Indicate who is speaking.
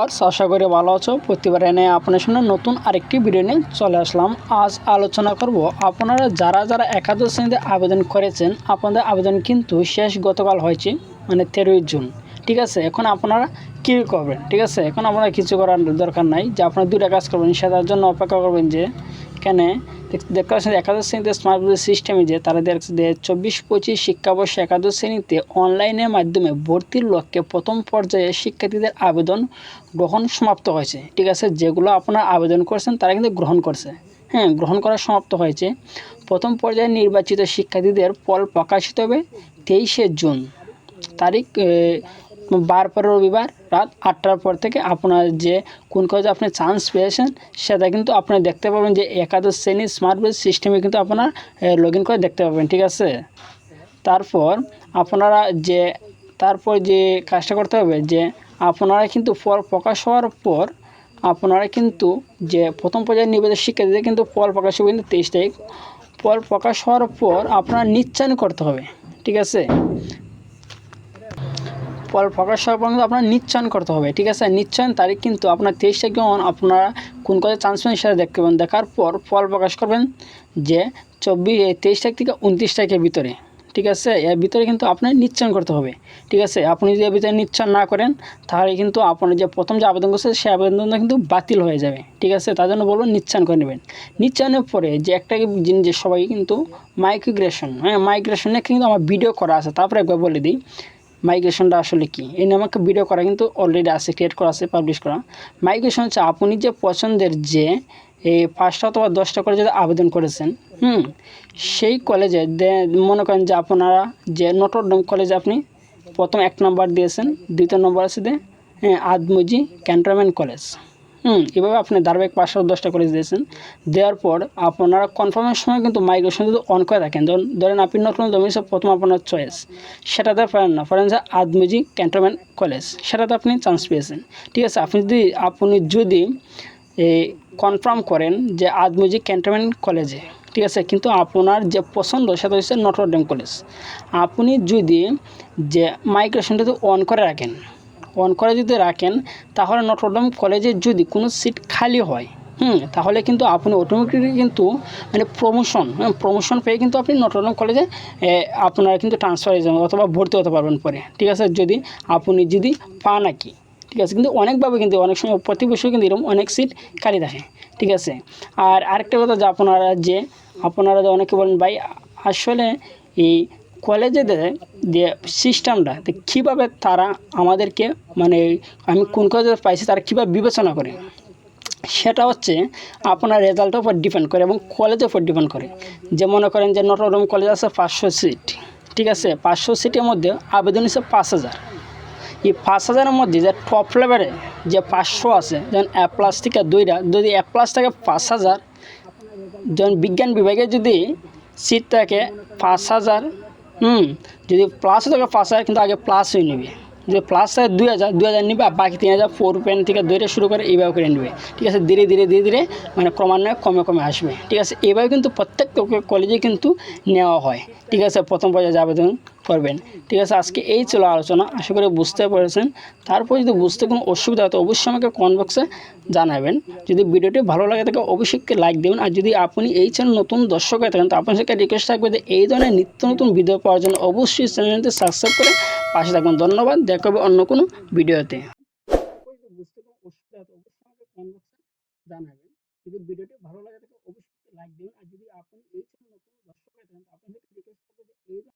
Speaker 1: আশা করি ভালো আছো। প্রতিবার এনে আপনার সামনে নতুন আরেকটি ভিডিও নিয়ে চলে আসলাম। আজ আলোচনা করব আপনারা যারা যারা একাদশ শ্রেণীতে আবেদন করেছেন, আপনাদের আবেদন কিন্তু শেষ গতকাল হয়েছে, মানে 13 জুন। ঠিক আছে, এখন আপনারা কী করবেন? ঠিক আছে, এখন আপনারা কিছু করার দরকার নাই যে আপনারা দুটা কাজ করবেন, সেটার জন্য অপেক্ষা করবেন যে এখানে দেখতে পাচ্ছেন একাদশ শ্রেণীতে স্মার্ট বোর্ড সিস্টেমে যে তারা দেখছে যে 24-25 শিক্ষাবর্ষে একাদশ শ্রেণীতে অনলাইনের মাধ্যমে ভর্তির লক্ষ্যে প্রথম পর্যায়ে শিক্ষার্থীদের আবেদন গ্রহণ সমাপ্ত হয়েছে। ঠিক আছে, যেগুলো আপনারা আবেদন করছেন তারা কিন্তু গ্রহণ করছে, গ্রহণ করা সমাপ্ত হয়েছে। প্রথম পর্যায়ে নির্বাচিত শিক্ষার্থীদের ফল প্রকাশিত হবে 23 জুন তারিখ, বার পর রবিবার রাত 8টার পর থেকে আপনার যে কোন কলেজে আপনি চান্স পেয়েছেন সেটা কিন্তু আপনি দেখতে পাবেন যে একাদশ শ্রেণীর স্মার্ট বোর্ড সিস্টেমে কিন্তু আপনার লগ ইন করে দেখতে পাবেন। ঠিক আছে, তারপর আপনারা যে কাজটা করতে হবে যে আপনারা কিন্তু ফল প্রকাশ হওয়ার পর আপনারা কিন্তু যে প্রথম পর্যায়ে নির্বাচিত শিক্ষার্থীদের কিন্তু ফল প্রকাশ হবে কিন্তু 23 তারিখ। ফল প্রকাশ হওয়ার পর আপনারা নিশ্চয়ন করতে হবে। ঠিক আছে, ফল প্রকাশ হওয়ার পর কিন্তু আপনার নিশ্চয়ন করতে হবে। ঠিক আছে, নিশ্চয়ন তারিখ কিন্তু আপনার 23 তারিখ যখন আপনারা কোন কলেজে চান্স পেন সেটা দেখতে পাবেন। দেখার পর ফল প্রকাশ করবেন যে 23 তারিখ থেকে 29 তারিখের ভিতরে। ঠিক আছে, এর ভিতরে কিন্তু আপনার নিশ্চয়ন করতে হবে। ঠিক আছে, আপনি যদি এর ভিতরে নিশ্চয়ন না করেন তাহলে কিন্তু আপনার যে প্রথম যে আবেদন করছে সেই আবেদনটা কিন্তু বাতিল হয়ে যাবে। ঠিক আছে, তার জন্য বলবো নিশ্চয়ন করে নেবেন। নিশ্চয়নের পরে যে একটা জিনিস সবাই কিন্তু মাইগ্রেশন, মাইগ্রেশন নিয়ে কিন্তু আমার ভিডিও করা আছে, তারপরে একবার বলে দিই মাইগ্রেশনটা আসলে কি। এই নিয়ে আমাকে ভিডিও করা কিন্তু অলরেডি আছে, ক্রিয়েট করা আছে, পাবলিশ করা। মাইগ্রেশন হচ্ছে আপনি যে পছন্দের যে এই 5টা অথবা 10টা কলেজে আবেদন করেছেন, সেই কলেজে মনে করেন যে আপনারা যে নটরডেম কলেজে আপনি প্রথম 1 নম্বর দিয়েছেন, দ্বিতীয় নম্বর আছে আদমজি ক্যান্টনমেন্ট কলেজ। এভাবে আপনি ধারাবাহিক 5-10টা কলেজ দিয়েছেন। দেওয়ার পর আপনারা কনফার্মের সময় কিন্তু মাইগ্রেশন যদি অন করে রাখেন, ধরেন আপনি নতুন জমিছে প্রথম আপনার চয়েস, সেটাতে পারেন না, পারেন যে আদমজি ক্যান্টনমেন্ট কলেজ, সেটাতে আপনি চান্স পেয়েছেন। ঠিক আছে, আপনি যদি কনফার্ম করেন যে আদমজি ক্যান্টনমেন্ট কলেজে, ঠিক আছে, কিন্তু আপনার যে পছন্দ সেটা হচ্ছে নটরডেম কলেজ, আপনি যদি যে মাইগ্রেশনটা অন করে রাখেন তাহলে নটরডেম কলেজে যদি কোনো সিট খালি হয়, তাহলে কিন্তু আপনি অটোমেটিকলি কিন্তু মানে প্রমোশন পেয়ে কিন্তু আপনি নটরডেম কলেজে আপনারা কিন্তু ট্রান্সফার হয়ে যাবেন অথবা ভর্তি হতে পারবেন পরে। ঠিক আছে, যদি পান আর কি। ঠিক আছে, কিন্তু অনেকভাবে কিন্তু অনেক সময় প্রতি বছর কিন্তু এরকম অনেক সিট খালি থাকে। ঠিক আছে, আর আরেকটা কথা যে আপনারা অনেকে বলেন ভাই আসলে এই কলেজে যে সিস্টেমটা কীভাবে তারা আমাদেরকে মানে আমি কোন কলেজে পাইছি তারা কীভাবে বিবেচনা করে, সেটা হচ্ছে আপনার রেজাল্টের উপর ডিপেন্ড করে এবং কলেজের উপর ডিপেন্ড করে। যে মনে করেন যে নটরডেম কলেজ আছে 500 সিট। ঠিক আছে, 500 সিটের মধ্যে আবেদন হচ্ছে 5000। এই 5000-এর মধ্যে যে টপ লেভেলে যে 500 আছে, যেমন A+ থেকে 2টা, যদি A+ থাকে 5000, যেমন বিজ্ঞান বিভাগে যদি সিট থাকে 5000, যদি প্লাসও থাকে 5000, কিন্তু আগে প্লাস হয়ে নেবে। যদি প্লাস থাকে 2000 নেবে, আর বাকি 3000 4 পেন থেকে 2টা শুরু করে এইভাবে করে নেবে। ঠিক আছে, ধীরে ধীরে মানে ক্রমান্বয়ে কমে আসবে। ঠিক আছে, এইভাবে কিন্তু প্রত্যেক কলেজে কিন্তু নেওয়া হয়। ঠিক আছে, প্রথম পর্যায়ে আবেদন করবেন। ঠিক আছে, আজকে এই ছিল আলোচনা, আশা করি বুঝতে পেরেছেন। তারপর যদি বুঝতে কোনো অসুবিধা হয় তো অবশ্যই আমাকে কমেন্ট বক্সে জানাবেন। যদি ভিডিওটি ভালো লাগে থাকে অবশ্যই লাইক দেবেন। আর যদি আপনি এই চ্যানেল নতুন দর্শক হয়ে থাকেন তো আপনার সাথে রিকোয়েস্ট থাকবে যে এই ধরনের নিত্য নতুন ভিডিও পাওয়ার জন্য অবশ্যই চ্যানেলটি সাবস্ক্রাইব করে পাশে থাকবেন। ধন্যবাদ, দেখা হবে অন্য কোনো ভিডিওতে। বুঝতে কোনো অসুবিধা হয় তো অবশ্যই আমাকে কমেন্ট বক্সে জানাবেন। যদি ভিডিওটি ভালো লাগে থাকে অবশ্যই লাইক দেবেন। আর যদি আপনি এই চ্যানেল